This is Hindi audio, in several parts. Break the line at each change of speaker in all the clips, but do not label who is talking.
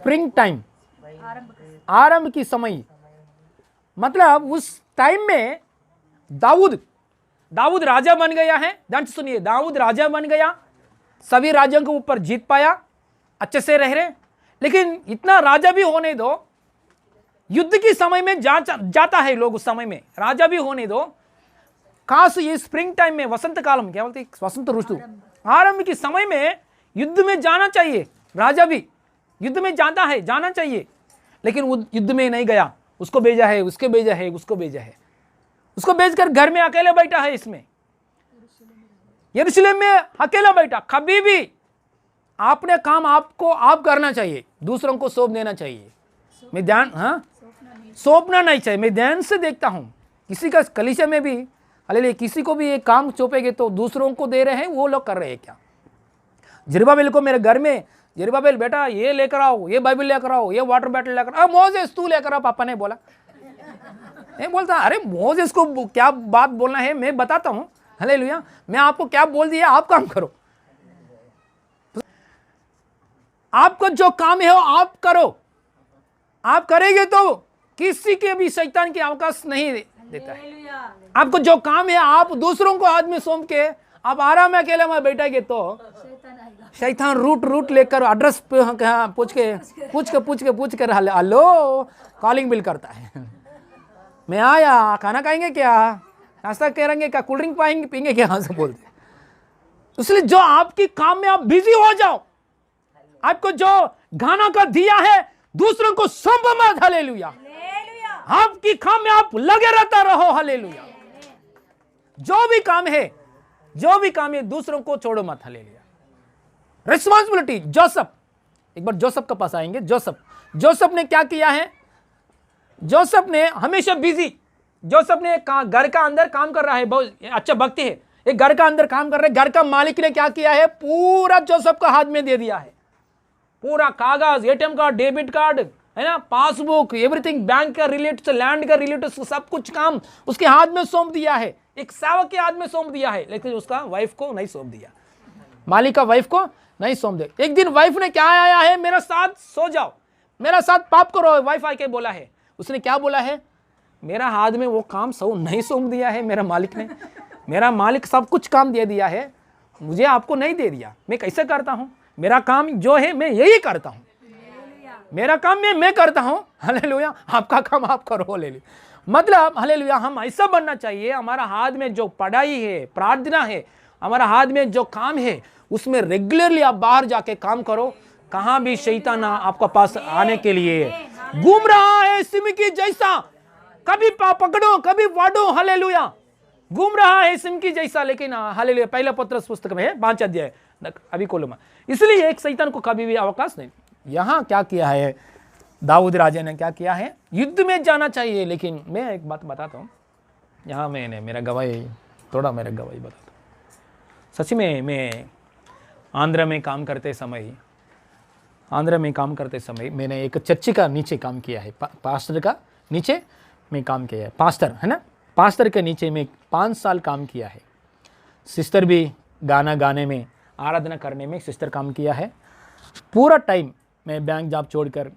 स्प्रिंग टाइम, आरंभ की समय, मतलब उस टाइम में दाऊद राजा बन गया है। ध्यान से सुनिए, दाऊद राजा बन गया, सभी राज्यों के ऊपर जीत पाया, अच्छे से रह रहे। लेकिन इतना राजा भी होने दो, युद्ध की समय में जाता है लोग, उस समय में राजा भी होने दो। खास ये स्प्रिंग टाइम में, वसंत काल में, क्या बोलते हैं, वसंत ऋतु, आरंभ की समय में युद्ध में जाना चाहिए। राजा भी युद्ध में जाता है, जाना चाहिए, लेकिन वो युद्ध में नहीं गया। उसको भेजा है, उसके भेजा है, उसको भेजा है, उसको भेजकर घर में अकेले बैठा है। इसमें यरूशलेम में अकेला बैठा। कभी भी आपने काम आप करना चाहिए, दूसरों को सौंप देना चाहिए। मैं ध्यान सौंपना नहीं चाहिए। मैं ध्यान से देखता हूं किसी का कलीसिया में भी, हालेलुया, किसी को भी एक काम सौंपेगे तो दूसरों को दे रहे हैं, वो लोग कर रहे हैं क्या। जरुब्बाबेल को मेरे घर में, जरुब्बाबेल बेटा ये लेकर आओ, ये बाइबल लेकर आओ, ये वाटर बैटल लेकर आओ, मोजेस तू लेकर आओ, पापा ने बोला। नहीं बोलता, अरे मोजेस को क्या बात बोलना है, मैं बताता हूं, हालेलुया, मैं आपको क्या बोल दिया, आप काम करो। आपको जो काम है वो आप करो। आप करेंगे तो किसी के भी शैतान की अवकाश नहीं देता है। आपको जो काम है आप दूसरों को हाथ में सौंप के आप आराम में अकेले में बैठेंगे तो शैतान रूट लेकर एड्रेस पूछ के हेलो कॉलिंग बिल करता है। मैं आया, खाना खाएंगे क्या, नाश्ता करेंगे क्या, कोल्ड ड्रिंक पीएंगे क्या, से बोलते। इसलिए जो आपकी काम में आप बिजी हो जाओ, आपको जो गाना का दिया है दूसरों को सौंप मत। हालेलुया, आपकी काम में आप लगे रहता रहो। हालेलुया, जो भी काम है दूसरों को छोड़ो मत। Hallelujah, responsibility. जोसेफ, एक बार जोसेफ के पास आएंगे। जोसेफ ने क्या किया है, जोसेफ ने हमेशा बिजी, जोसेफ ने घर का अंदर काम कर रहा है, बहुत अच्छा भक्ति है, एक घर का अंदर काम कर रहे, घर का मालिक ने क्या किया है, पूरा जोसेफ का हाथ में दे दिया है। पूरा कागज, एटीएम कार्ड, डेबिट कार्ड, है ना, पासबुक, एवरीथिंग, बैंक का रिलेटेड, लैंड का रिलेटेड, सब कुछ काम उसके हाथ में सौंप दिया है, एक सेवक के हाथ में सौंप दिया है। लेकिन उसका वाइफ को नहीं सौंप दिया, मालिक का वाइफ को नहीं सौंप दिया। एक दिन वाइफ ने क्या आया है, मेरा साथ सो जाओ, मेरा साथ पाप करो, वाइफ आके बोला है। उसने क्या बोला है, मेरा हाथ में वो काम सब नहीं सौंप दिया है मेरा मालिक ने, मेरा मालिक सब कुछ काम दे दिया है, मुझे आपको नहीं दे दिया। मैं कैसे करता हूं, मेरा काम जो है मैं यही करता हूं, मेरा काम मैं करता हूं। हालेलुया, आपका काम आप करो। हालेलुया, मतलब हालेलुया, हम ऐसा बनना चाहिए। हमारा हाथ में जो पढ़ाई है, प्रार्थना है, हमारा हाथ में जो काम है, उसमें रेगुलरली आप बाहर जाके काम करो। कहां भी शैतान आपका पास आने के लिए घूम रहा है सिमकी जैसा, कभी पकड़ो कभी वाडो। हालेलुया, घूम रहा है सिमकी जैसा। लेकिन हालेलुया, पहला पत्रस पुस्तक में है 5 अध्याय, अभी खोलो। इसलिए एक शैतान को कभी भी अवकाश नहीं। यहां क्या किया है दाऊद राजा ने, क्या किया है, युद्ध में जाना चाहिए। लेकिन मैं एक बात बताता हूं, यहां मैंने मेरा गवाही बताता हूं। सच में मैं आंध्र में काम करते समय मैंने एक चर्च का नीचे काम किया है, पास्टर का नीचे मैं काम किया है। पास्टर है ना, पास्टर के नीचे में 5 साल काम किया है। सिस्टर भी गाना गाने में, आराधना करने में सिस्टर काम किया है। पूरा टाइम मैं बैंक जॉब छोड़कर,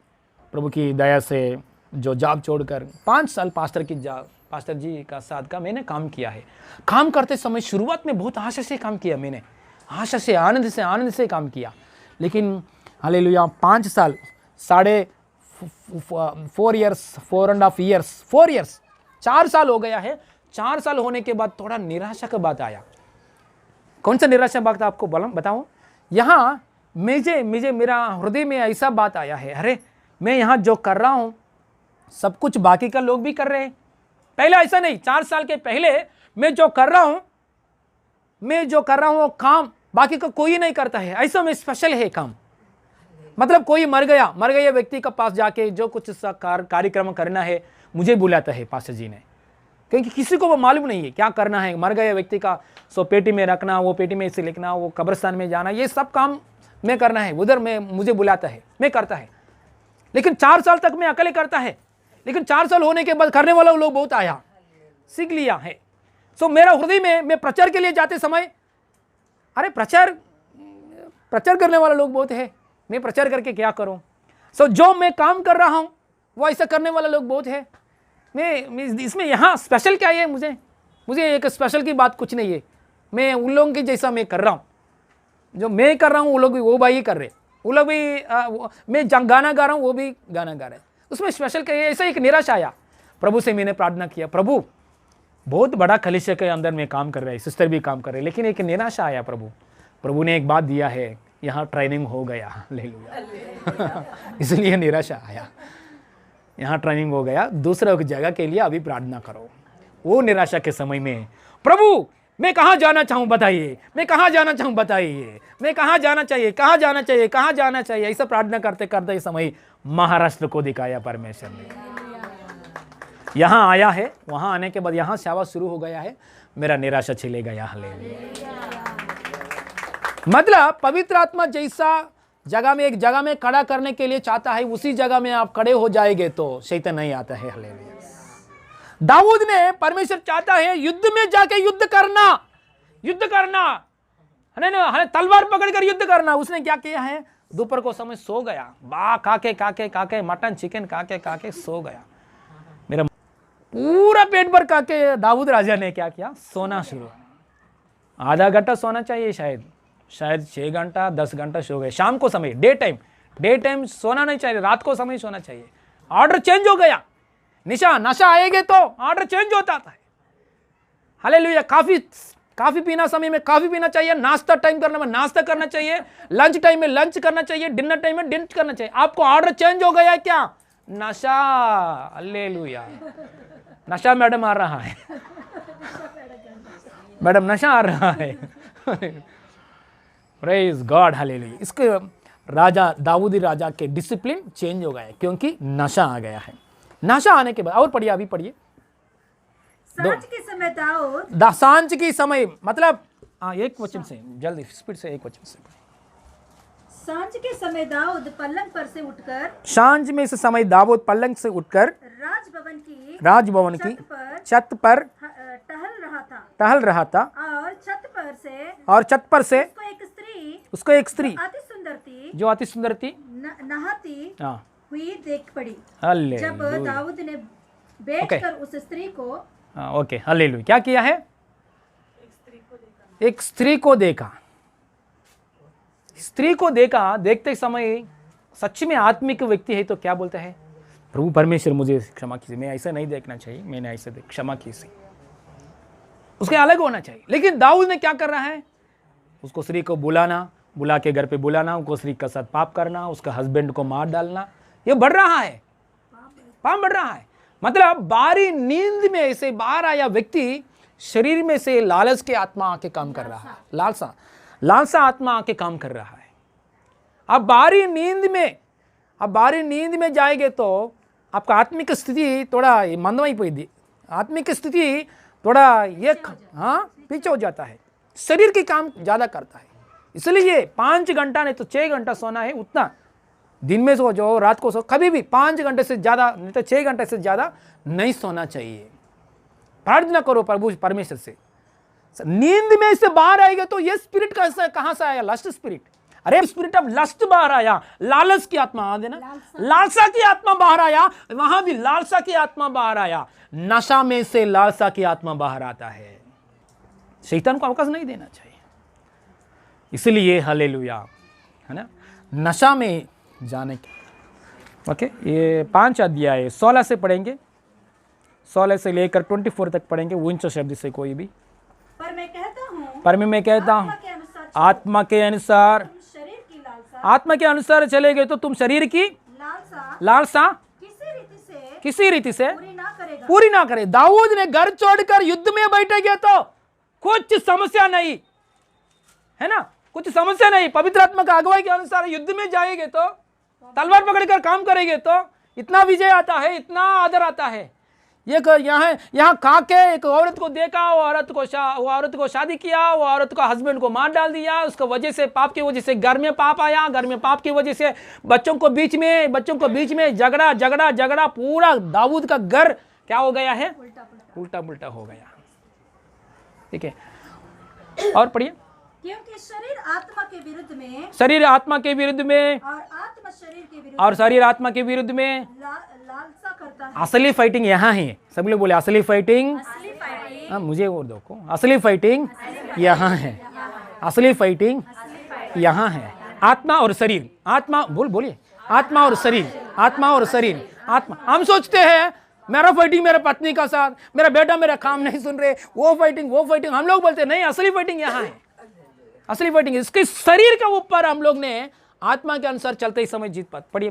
प्रभु की दया से जो जॉब छोड़कर 5 साल पास्टर जी का साथ का मैंने काम किया है। काम करते समय शुरुआत में बहुत आशा से काम किया, मैंने आशा से आनंद से काम किया। लेकिन हालेलुया 5 साल 4 साल हो गया है। 4 साल होने के बाद थोड़ा निराशा का बात आया। कौन सा निराशा बात आपको बताऊं, यहाँ मुझे मेरा हृदय में ऐसा बात आया है, अरे मैं यहाँ जो कर रहा हूँ सब कुछ बाकी का लोग भी कर रहे हैं। पहले ऐसा नहीं, 4 साल के पहले मैं जो कर रहा हूँ वो काम बाकी का कोई नहीं करता है, ऐसा में स्पेशल है काम। मतलब कोई मर गया व्यक्ति का पास जाके जो कुछ कार्यक्रम करना है मुझे बुलाता है पास्टर जी ने, क्योंकि किसी को वो मालूम नहीं है क्या करना है। मर गए व्यक्ति का सो पेटी में रखना, वो पेटी में इसे लिखना, वो कब्रिस्तान में जाना, ये सब काम मैं करना है। उधर में मुझे बुलाता है, मैं करता है। लेकिन 4 साल तक मैं अकेले करता है। लेकिन 4 साल होने के बाद करने वाला लोग बहुत आया, सीख लिया है। सो मेरा हृदय में, मैं प्रचार के लिए जाते समय, अरे प्रचार करने वाला लोग बहुत है, मैं प्रचार करके क्या करूं। जो मैं काम कर रहा हूं वो ऐसा करने वाला लोग बहुत है। मैं इसमें यहाँ स्पेशल क्या है, मुझे एक स्पेशल की बात कुछ नहीं है। मैं उन लोगों की जैसा मैं कर रहा हूँ, जो मैं कर रहा हूँ वो लोग भी वो भाई कर रहे, वो लोग भी मैं गाना गा रहा हूँ वो भी गाना गा रहे, उसमें स्पेशल क्या है। ऐसा एक निराशा आया। प्रभु से मैंने प्रार्थना किया, प्रभु बहुत बड़ा कलीसिया के अंदर में काम कर रहा है, सिस्टर भी काम कर रहे हैं, लेकिन एक निराशा आया। प्रभु ने एक बात दिया है, यहाँ ट्रेनिंग हो गया, हालेलुया। इसलिए निराशा आया, यहाँ ट्रेनिंग हो गया, दूसरे जगह के लिए अभी प्रार्थना करो। वो निराशा के समय में, प्रभु मैं कहाँ जाना चाहूँ बताइए, मैं कहाँ जाना चाहूँ बताइए, मैं कहाँ जाना चाहिए, कहाँ जाना चाहिए, कहाँ जाना चाहिए, ऐसा प्रार्थना करते करते समय महाराष्ट्र को दिखाया परमेश्वर ने। यहाँ आया है, वहाँ आने के बाद यहाँ सेवा शुरू हो गया है, मेरा निराशा चले गया। हालेलुया। मतलब पवित्र आत्मा जैसा जगह में एक जगह में खड़ा करने के लिए चाहता है, उसी जगह में आप खड़े हो जाएंगे तो शैतान नहीं आता है। हालेलुया। दाऊद ने, परमेश्वर चाहता है युद्ध में जाके युद्ध करना, तलवार पकड़कर युद्ध करना। उसने क्या किया है, दोपहर को समय सो गया, काके मटन चिकन काके सो गया। मेरा पूरा पेट भर काके दाऊद राजा ने क्या किया, सोना शुरू। आधा घंटा सोना चाहिए, शायद 6 घंटा 10 घंटा सो गए। शाम को समय, डे टाइम सोना नहीं चाहिए, रात को समय सोना चाहिए। ऑर्डर चेंज हो गया, नशा आएगा तो ऑर्डर चेंज होता है। हालेलुया। काफी पीना समय में काफी पीना चाहिए, नाश्ता टाइम करने में नाश्ता करना चाहिए, लंच टाइम में लंच करना चाहिए, डिनर टाइम में डिनर करना चाहिए। आपको ऑर्डर चेंज हो गया है क्या, नशा। हालेलुया। नशा मैडम आ रहा है, मैडम नशा आ रहा है। Praise God. हालेलुया। इसके राजा दाऊदी राजा के डिसिप्लिन चेंज हो गया क्योंकि नशा आ गया है। नशा आने के बाद, और पढ़िए, अभी पढ़िए।
सांझ के समय दाऊद,
सांझ की समय मतलब एक वचन से, जल्दी स्पीड से, एक वचन से।
सांझ के समय दाऊद पलंग पर से उठकर,
सांझ में से समय दाऊद पलंग से उठकर राजभवन की छत पर टहल रहा था और छत पर से उसको एक स्त्री जो अति सुंदर थी
नहाती हुई देख पड़ी।
हालेलुया।
जब दाऊद ने बैठकर उस स्त्री को,
ओके, हालेलुया, क्या किया है, एक स्त्री को देखा। स्त्री को देखा, देखते समय सच में आत्मिक व्यक्ति है तो क्या बोलता है, प्रभु परमेश्वर मुझे क्षमा कीजिए, मैं ऐसा नहीं देखना चाहिए, मैंने ऐसे क्षमा कीजिए, उसके अलग होना चाहिए। लेकिन दाऊद ने क्या कर रहा है, उसको स्त्री को बुला के घर पे बुलाना, उसको स्त्री का साथ पाप करना, उसका हस्बैंड को मार डालना, ये बढ़ रहा है, पाप बढ़ रहा है। मतलब बारी नींद में से बाहर आया व्यक्ति शरीर में से लालच के आत्मा आके काम कर रहा है, लालसा आत्मा आके काम कर रहा है। अब बारी नींद में जाएंगे तो आपका आत्मिक स्थिति थोड़ा मंदवाई पड़ी, आत्मिक स्थिति थोड़ा ये पीछे हो जाता है, शरीर की काम ज्यादा करता है। इसलिए 5 घंटा नहीं तो 6 घंटा सोना है, उतना दिन में सो जाओ, रात को सो, कभी भी 5 घंटे से ज्यादा नहीं तो 6 घंटे से ज्यादा नहीं सोना चाहिए। प्रार्थना करो प्रभु परमेश्वर से। नींद में से बाहर आएगा तो ये स्पिरिट कहां से आया, लस्ट स्पिरिट। अरे स्पिरिट ऑफ लस्ट बाहर आया, लालच की आत्मा आ देना, लालसा की आत्मा बाहर आया, वहां भी लालसा की आत्मा बाहर आया। नशा में से लालसा की आत्मा बाहर आता है, शैतान को अवकाश नहीं देना चाहिए। इसलिए हालेलुया, है ना, नशा में जाने के। ओके, ये 5 अध्याय 16 से पढ़ेंगे, 16 से लेकर 24 तक पढ़ेंगे, उनसे शब्द से कोई भी।
पर मैं कहता हूँ
आत्मा के अनुसार आत्मा के अनुसार चले गए तो तुम शरीर की लालसा किसी रीति से पूरी ना करे। दाऊद ने घर छोड़कर युद्ध में बैठेंगे तो कुछ समस्या नहीं है ना, कुछ समस्या नहीं। पवित्र आत्मा का अगुवाई के अनुसार युद्ध में जाएंगे तो, तलवार पकड़कर काम करेंगे तो इतना विजय आता है, इतना आदर आता है। यहाँ काके एक औरत को देखा, वो औरत को शादी किया, वो औरत को हस्बैंड को मार डाल दिया, उसका वजह से पाप की वजह से घर में पाप आया, घर में पाप की वजह से बच्चों को बीच में झगड़ा, पूरा दाऊद का घर क्या हो गया है, उल्टा पुल्टा हो गया। ठीक है, और पढ़िए।
क्योंकि शरीर आत्मा के विरुद्ध में
शरीर आत्मा के विरुद्ध में
और आत्मा शरीर के विरुद्ध
और शरीर आत्मा के विरुद्ध में
लालसा करता है।
असली फाइटिंग यहाँ है। सभी लोग बोले असली फाइटिंग।
असली फाइटिंग
हाँ, मुझे और देखो, असली फाइटिंग यहाँ है। असली फाइटिंग यहाँ है। आत्मा और शरीर, आत्मा बोलिए, आत्मा और शरीर, आत्मा और शरीर। आत्मा, हम सोचते हैं मेरा फाइटिंग मेरे पत्नी का साथ, मेरा बेटा मेरा काम नहीं सुन रहे, वो फाइटिंग। हम लोग बोलते नहीं, असली फाइटिंग यहाँ है। असली फाइटिंग इसके शरीर के ऊपर हम लोग ने आत्मा के अनुसार चलते ही समय जीत पाते। पढ़िए।